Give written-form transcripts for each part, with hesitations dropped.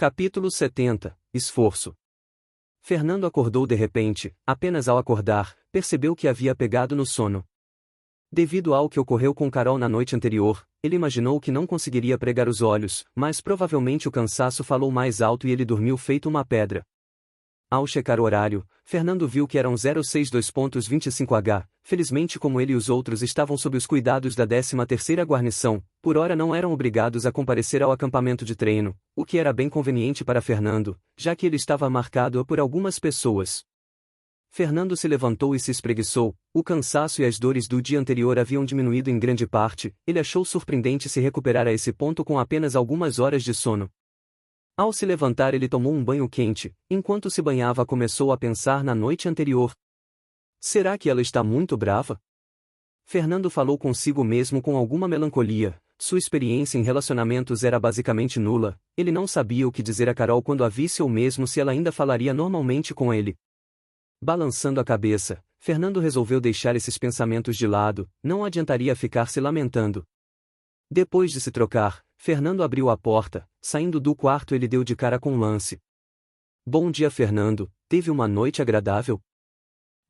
Capítulo 70. Esforço. Fernando acordou de repente, apenas ao acordar, percebeu que havia pegado no sono. Devido ao que ocorreu com Carol na noite anterior, ele imaginou que não conseguiria pregar os olhos, mas provavelmente o cansaço falou mais alto e ele dormiu feito uma pedra. Ao checar o horário, Fernando viu que eram 06:25h. Felizmente, como ele e os outros estavam sob os cuidados da 13ª Guarnição, por hora não eram obrigados a comparecer ao acampamento de treino, o que era bem conveniente para Fernando, já que ele estava marcado por algumas pessoas. Fernando se levantou e se espreguiçou. O cansaço e as dores do dia anterior haviam diminuído em grande parte. Ele achou surpreendente se recuperar a esse ponto com apenas algumas horas de sono. Ao se levantar, ele tomou um banho quente. Enquanto se banhava, começou a pensar na noite anterior. Será que ela está muito brava? Fernando falou consigo mesmo com alguma melancolia. Sua experiência em relacionamentos era basicamente nula. Ele não sabia o que dizer a Carol quando a visse ou mesmo se ela ainda falaria normalmente com ele. Balançando a cabeça, Fernando resolveu deixar esses pensamentos de lado. Não adiantaria ficar se lamentando. Depois de se trocar, Fernando abriu a porta. Saindo do quarto, ele deu de cara com Lance. Bom dia, Fernando. Teve uma noite agradável?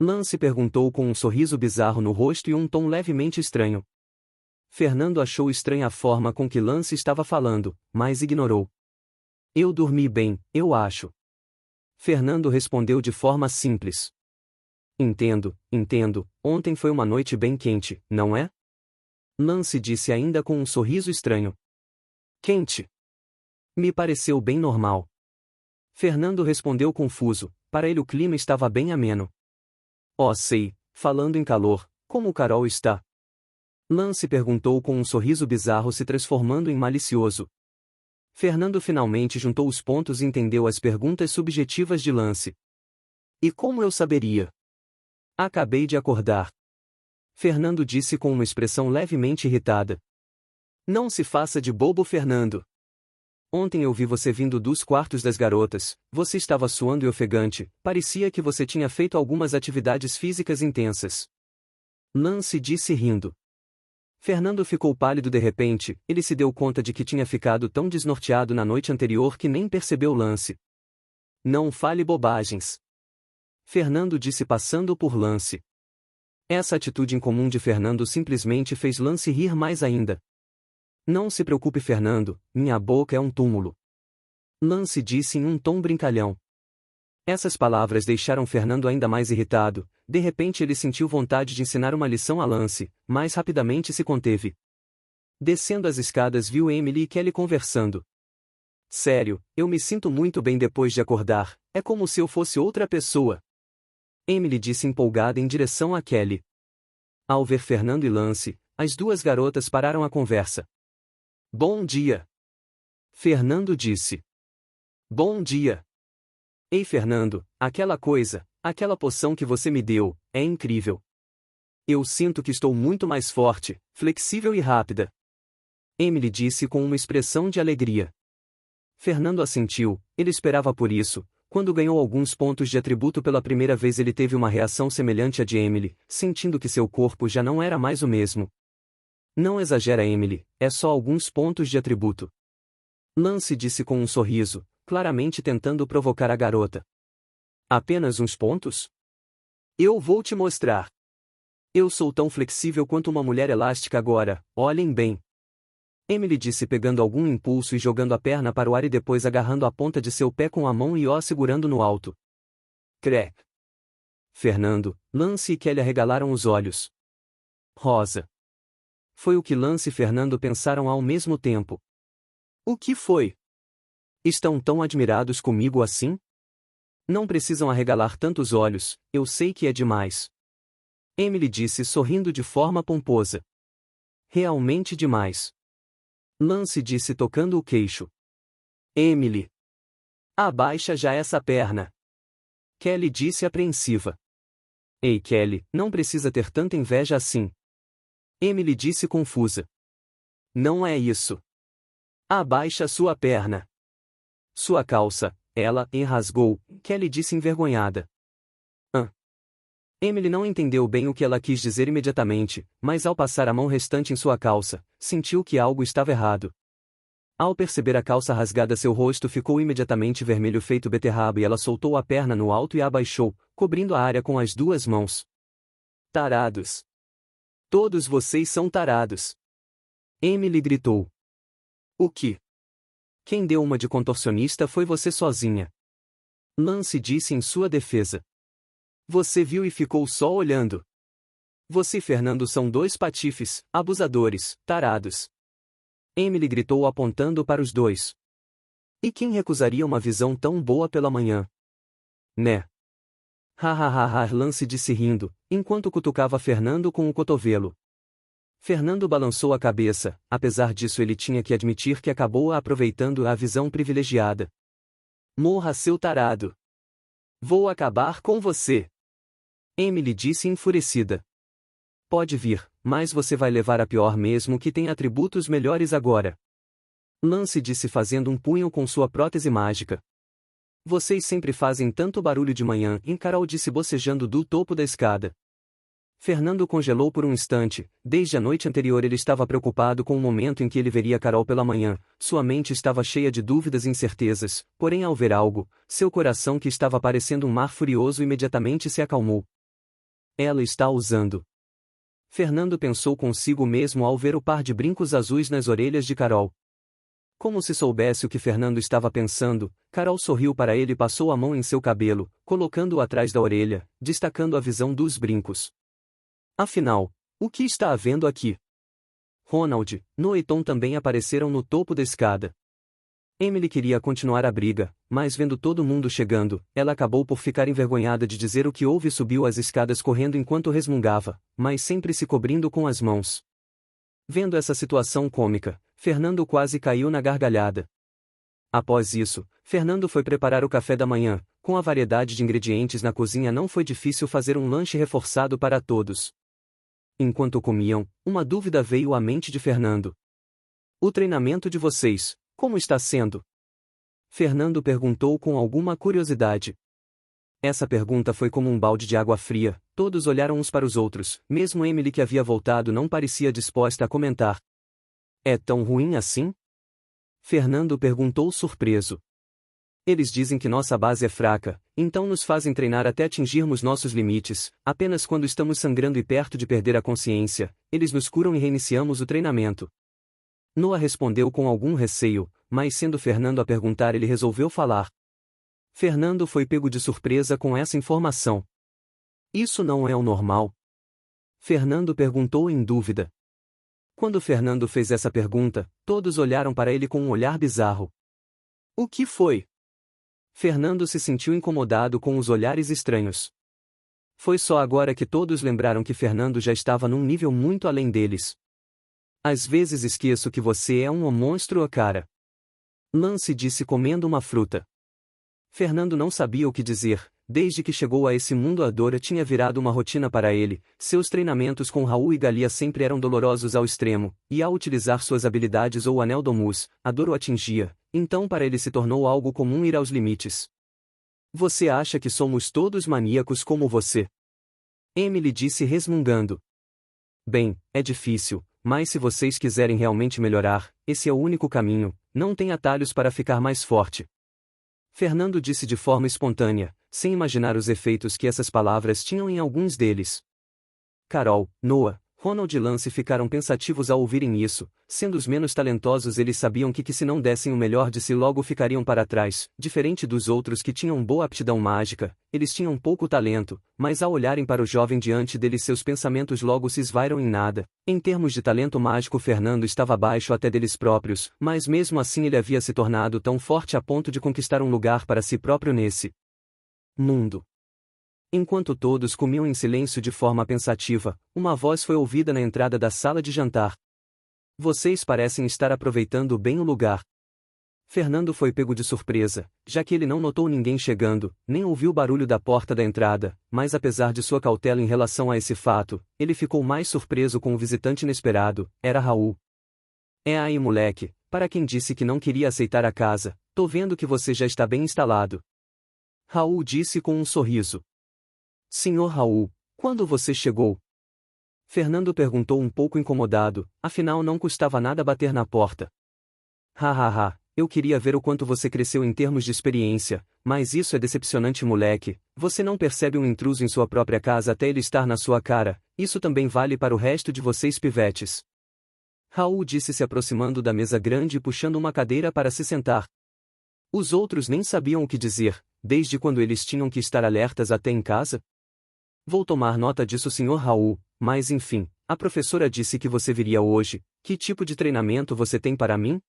Lance perguntou com um sorriso bizarro no rosto e um tom levemente estranho. Fernando achou estranha a forma com que Lance estava falando, mas ignorou. Eu dormi bem, eu acho. Fernando respondeu de forma simples. Entendo. Ontem foi uma noite bem quente, não é? Lance disse ainda com um sorriso estranho. Quente? Me pareceu bem normal. Fernando respondeu confuso. Para ele o clima estava bem ameno. Oh, sei, falando em calor, como Carol está? Lance perguntou com um sorriso bizarro se transformando em malicioso. Fernando finalmente juntou os pontos e entendeu as perguntas subjetivas de Lance. E como eu saberia? Acabei de acordar. Fernando disse com uma expressão levemente irritada. Não se faça de bobo, Fernando. Ontem eu vi você vindo dos quartos das garotas. Você estava suando e ofegante, parecia que você tinha feito algumas atividades físicas intensas. Lance disse rindo. Fernando ficou pálido de repente. Ele se deu conta de que tinha ficado tão desnorteado na noite anterior que nem percebeu Lance. Não fale bobagens. Fernando disse passando por Lance. Essa atitude incomum de Fernando simplesmente fez Lance rir mais ainda. Não se preocupe, Fernando, minha boca é um túmulo. Lance disse em um tom brincalhão. Essas palavras deixaram Fernando ainda mais irritado. De repente ele sentiu vontade de ensinar uma lição a Lance, mas rapidamente se conteve. Descendo as escadas, viu Emily e Kelly conversando. Sério, eu me sinto muito bem depois de acordar, é como se eu fosse outra pessoa. Emily disse empolgada em direção a Kelly. Ao ver Fernando e Lance, as duas garotas pararam a conversa. Bom dia. Fernando disse. Bom dia. Ei, Fernando, aquela poção que você me deu, é incrível. Eu sinto que estou muito mais forte, flexível e rápida. Emily disse com uma expressão de alegria. Fernando assentiu. Ele esperava por isso. Quando ganhou alguns pontos de atributo pela primeira vez, ele teve uma reação semelhante à de Emily, sentindo que seu corpo já não era mais o mesmo. Não exagera, Emily, é só alguns pontos de atributo. Lance disse com um sorriso, claramente tentando provocar a garota. Apenas uns pontos? Eu vou te mostrar. Eu sou tão flexível quanto uma mulher elástica agora, olhem bem. Emily disse pegando algum impulso e jogando a perna para o ar e depois agarrando a ponta de seu pé com a mão e o segurando no alto. Crê. Fernando, Lance e Kelly arregalaram os olhos. Rosa. Foi o que Lance e Fernando pensaram ao mesmo tempo. O que foi? Estão tão admirados comigo assim? Não precisam arregalar tantos olhos, eu sei que é demais. Emily disse sorrindo de forma pomposa. Realmente demais. Lance disse tocando o queixo. Emily. Abaixa já essa perna. Kelly disse apreensiva. Ei, Kelly, não precisa ter tanta inveja assim. Emily disse confusa. Não é isso. Abaixa sua perna. Sua calça, ela enrasgou, Kelly disse envergonhada. Emily não entendeu bem o que ela quis dizer imediatamente, mas ao passar a mão restante em sua calça, sentiu que algo estava errado. Ao perceber a calça rasgada, seu rosto ficou imediatamente vermelho feito beterraba e ela soltou a perna no alto e a abaixou, cobrindo a área com as duas mãos. Tarados! Todos vocês são tarados! Emily gritou. O que? Quem deu uma de contorcionista foi você sozinha. Lance disse em sua defesa. Você viu e ficou só olhando. Você e Fernando são dois patifes, abusadores, tarados. Emily gritou apontando para os dois. E quem recusaria uma visão tão boa pela manhã? Né? Ha, Lance disse rindo, enquanto cutucava Fernando com o cotovelo. Fernando balançou a cabeça, apesar disso ele tinha que admitir que acabou aproveitando a visão privilegiada. Morra, seu tarado! Vou acabar com você! Emily disse enfurecida. Pode vir, mas você vai levar a pior mesmo que tenha atributos melhores agora. Lance disse fazendo um punho com sua prótese mágica. Vocês sempre fazem tanto barulho de manhã, Carol disse bocejando do topo da escada. Fernando congelou por um instante. Desde a noite anterior ele estava preocupado com o momento em que ele veria Carol pela manhã. Sua mente estava cheia de dúvidas e incertezas, porém ao ver algo, seu coração que estava parecendo um mar furioso imediatamente se acalmou. Ela está usando. Fernando pensou consigo mesmo ao ver o par de brincos azuis nas orelhas de Carol. Como se soubesse o que Fernando estava pensando, Carol sorriu para ele e passou a mão em seu cabelo, colocando-o atrás da orelha, destacando a visão dos brincos. Afinal, o que está havendo aqui? Ronald, Noah e Tom também apareceram no topo da escada. Emily queria continuar a briga, mas vendo todo mundo chegando, ela acabou por ficar envergonhada de dizer o que houve e subiu as escadas correndo enquanto resmungava, mas sempre se cobrindo com as mãos. Vendo essa situação cômica, Fernando quase caiu na gargalhada. Após isso, Fernando foi preparar o café da manhã. Com a variedade de ingredientes na cozinha não foi difícil fazer um lanche reforçado para todos. Enquanto comiam, uma dúvida veio à mente de Fernando. O treinamento de vocês, como está sendo? Fernando perguntou com alguma curiosidade. Essa pergunta foi como um balde de água fria, todos olharam uns para os outros, mesmo Emily que havia voltado não parecia disposta a comentar. É tão ruim assim? Fernando perguntou surpreso. Eles dizem que nossa base é fraca, então nos fazem treinar até atingirmos nossos limites, apenas quando estamos sangrando e perto de perder a consciência, eles nos curam e reiniciamos o treinamento. Noah respondeu com algum receio, mas sendo Fernando a perguntar ele resolveu falar. Fernando foi pego de surpresa com essa informação. Isso não é o normal? Fernando perguntou em dúvida. Quando Fernando fez essa pergunta, todos olharam para ele com um olhar bizarro. O que foi? Fernando se sentiu incomodado com os olhares estranhos. Foi só agora que todos lembraram que Fernando já estava num nível muito além deles. Às vezes esqueço que você é um monstro, cara. Lance disse comendo uma fruta. Fernando não sabia o que dizer. Desde que chegou a esse mundo a dor tinha virado uma rotina para ele, seus treinamentos com Raul e Galia sempre eram dolorosos ao extremo, e ao utilizar suas habilidades ou o Anel Domus, a dor o atingia, então para ele se tornou algo comum ir aos limites. Você acha que somos todos maníacos como você? Emily disse resmungando. Bem, é difícil, mas se vocês quiserem realmente melhorar, esse é o único caminho, não tem atalhos para ficar mais forte. Fernando disse de forma espontânea, sem imaginar os efeitos que essas palavras tinham em alguns deles. Carol, Noah, Ronald e Lance ficaram pensativos ao ouvirem isso, sendo os menos talentosos eles sabiam que se não dessem o melhor de si logo ficariam para trás, diferente dos outros que tinham boa aptidão mágica, eles tinham pouco talento, mas ao olharem para o jovem diante deles seus pensamentos logo se esvairam em nada. Em termos de talento mágico Fernando estava abaixo até deles próprios, mas mesmo assim ele havia se tornado tão forte a ponto de conquistar um lugar para si próprio nesse mundo. Enquanto todos comiam em silêncio de forma pensativa, uma voz foi ouvida na entrada da sala de jantar. Vocês parecem estar aproveitando bem o lugar. Fernando foi pego de surpresa, já que ele não notou ninguém chegando, nem ouviu o barulho da porta da entrada, mas apesar de sua cautela em relação a esse fato, ele ficou mais surpreso com o visitante inesperado, era Raul. É aí moleque, para quem disse que não queria aceitar a casa, tô vendo que você já está bem instalado. Raul disse com um sorriso. Senhor Raul, quando você chegou? Fernando perguntou um pouco incomodado, afinal não custava nada bater na porta. Hahaha, eu queria ver o quanto você cresceu em termos de experiência, mas isso é decepcionante, moleque. Você não percebe um intruso em sua própria casa até ele estar na sua cara. Isso também vale para o resto de vocês pivetes. Raul disse, se aproximando da mesa grande e puxando uma cadeira para se sentar. Os outros nem sabiam o que dizer. Desde quando eles tinham que estar alertas até em casa? Vou tomar nota disso, Sr. Raul, mas enfim, a professora disse que você viria hoje. Que tipo de treinamento você tem para mim?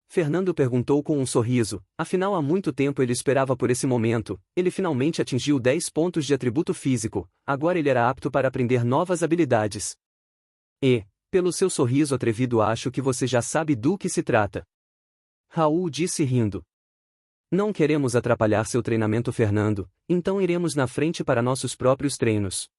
Fernando perguntou com um sorriso, afinal há muito tempo ele esperava por esse momento. Ele finalmente atingiu 10 pontos de atributo físico, agora ele era apto para aprender novas habilidades. E, pelo seu sorriso atrevido, acho que você já sabe do que se trata. Raul disse rindo. Não queremos atrapalhar seu treinamento, Fernando, então iremos na frente para nossos próprios treinos.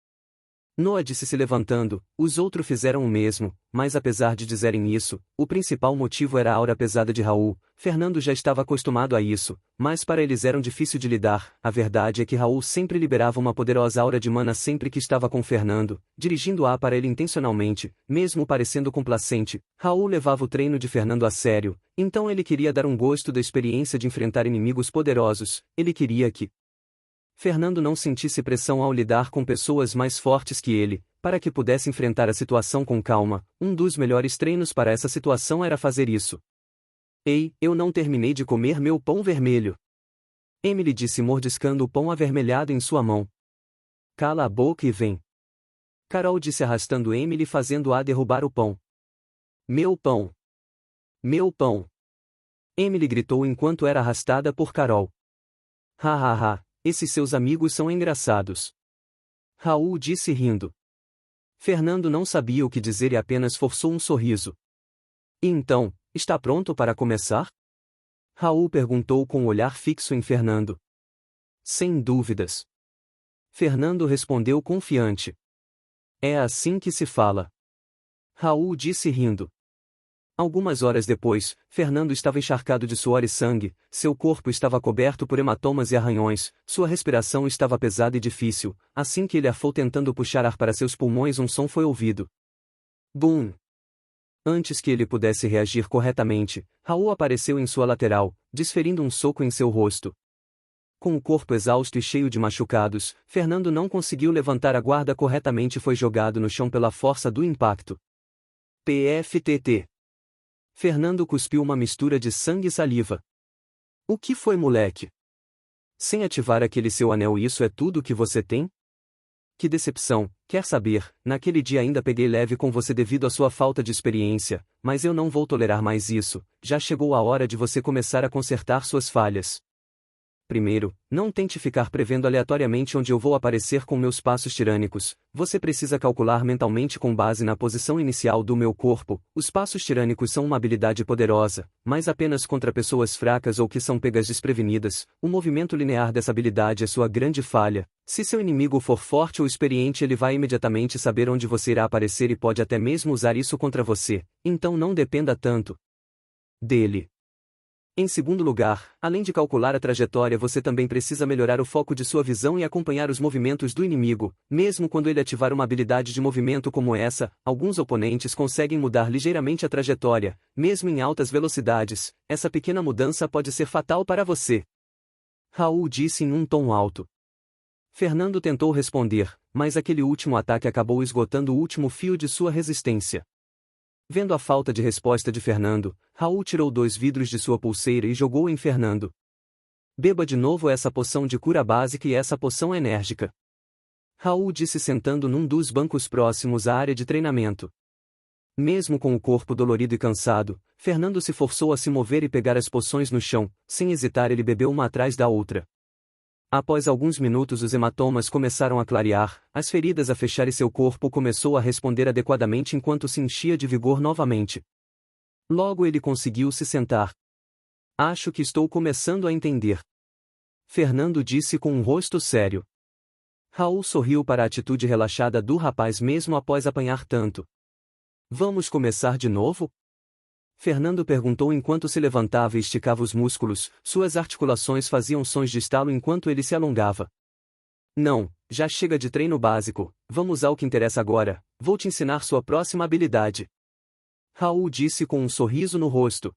Noah disse, se levantando. Os outros fizeram o mesmo, mas apesar de dizerem isso, o principal motivo era a aura pesada de Raul. Fernando já estava acostumado a isso, mas para eles eram difícil de lidar. A verdade é que Raul sempre liberava uma poderosa aura de mana sempre que estava com Fernando, dirigindo-a para ele intencionalmente, mesmo parecendo complacente. Raul levava o treino de Fernando a sério, então ele queria dar um gosto da experiência de enfrentar inimigos poderosos. Ele queria que Fernando não sentisse pressão ao lidar com pessoas mais fortes que ele, para que pudesse enfrentar a situação com calma. Um dos melhores treinos para essa situação era fazer isso. Ei, eu não terminei de comer meu pão vermelho. Emily disse, mordiscando o pão avermelhado em sua mão. Cala a boca e vem. Carol disse, arrastando Emily, fazendo-a derrubar o pão. Meu pão! Meu pão! Emily gritou enquanto era arrastada por Carol. Ha. Esses seus amigos são engraçados. Raul disse rindo. Fernando não sabia o que dizer e apenas forçou um sorriso. E então, está pronto para começar? Raul perguntou com o olhar fixo em Fernando. Sem dúvidas. Fernando respondeu confiante. É assim que se fala. Raul disse rindo. Algumas horas depois, Fernando estava encharcado de suor e sangue, seu corpo estava coberto por hematomas e arranhões, sua respiração estava pesada e difícil. Assim que ele afou tentando puxar ar para seus pulmões, um som foi ouvido. Bum! Antes que ele pudesse reagir corretamente, Raul apareceu em sua lateral, desferindo um soco em seu rosto. Com o corpo exausto e cheio de machucados, Fernando não conseguiu levantar a guarda corretamente e foi jogado no chão pela força do impacto. PFTT. Fernando cuspiu uma mistura de sangue e saliva. O que foi, moleque? Sem ativar aquele seu anel, isso é tudo que você tem? Que decepção, quer saber, naquele dia ainda peguei leve com você devido à sua falta de experiência, mas eu não vou tolerar mais isso. Já chegou a hora de você começar a consertar suas falhas. Primeiro, não tente ficar prevendo aleatoriamente onde eu vou aparecer com meus passos tirânicos. Você precisa calcular mentalmente com base na posição inicial do meu corpo. Os passos tirânicos são uma habilidade poderosa, mas apenas contra pessoas fracas ou que são pegas desprevenidas. O movimento linear dessa habilidade é sua grande falha. Se seu inimigo for forte ou experiente, ele vai imediatamente saber onde você irá aparecer e pode até mesmo usar isso contra você. Então não dependa tanto dele. Em segundo lugar, além de calcular a trajetória, você também precisa melhorar o foco de sua visão e acompanhar os movimentos do inimigo. Mesmo quando ele ativar uma habilidade de movimento como essa, alguns oponentes conseguem mudar ligeiramente a trajetória, mesmo em altas velocidades. Essa pequena mudança pode ser fatal para você. Raul disse em um tom alto. Fernando tentou responder, mas aquele último ataque acabou esgotando o último fio de sua resistência. Vendo a falta de resposta de Fernando, Raul tirou 2 vidros de sua pulseira e jogou em Fernando. Beba de novo essa poção de cura básica e essa poção enérgica. Raul disse, sentando num dos bancos próximos à área de treinamento. Mesmo com o corpo dolorido e cansado, Fernando se forçou a se mover e pegar as poções no chão. Sem hesitar, ele bebeu uma atrás da outra. Após alguns minutos, os hematomas começaram a clarear, as feridas a fechar e seu corpo começou a responder adequadamente enquanto se enchia de vigor novamente. Logo ele conseguiu se sentar. Acho que estou começando a entender. Fernando disse com um rosto sério. Raul sorriu para a atitude relaxada do rapaz mesmo após apanhar tanto. Vamos começar de novo? Fernando perguntou enquanto se levantava e esticava os músculos, suas articulações faziam sons de estalo enquanto ele se alongava. Não, já chega de treino básico, vamos ao que interessa agora, vou te ensinar sua próxima habilidade. Raul disse com um sorriso no rosto.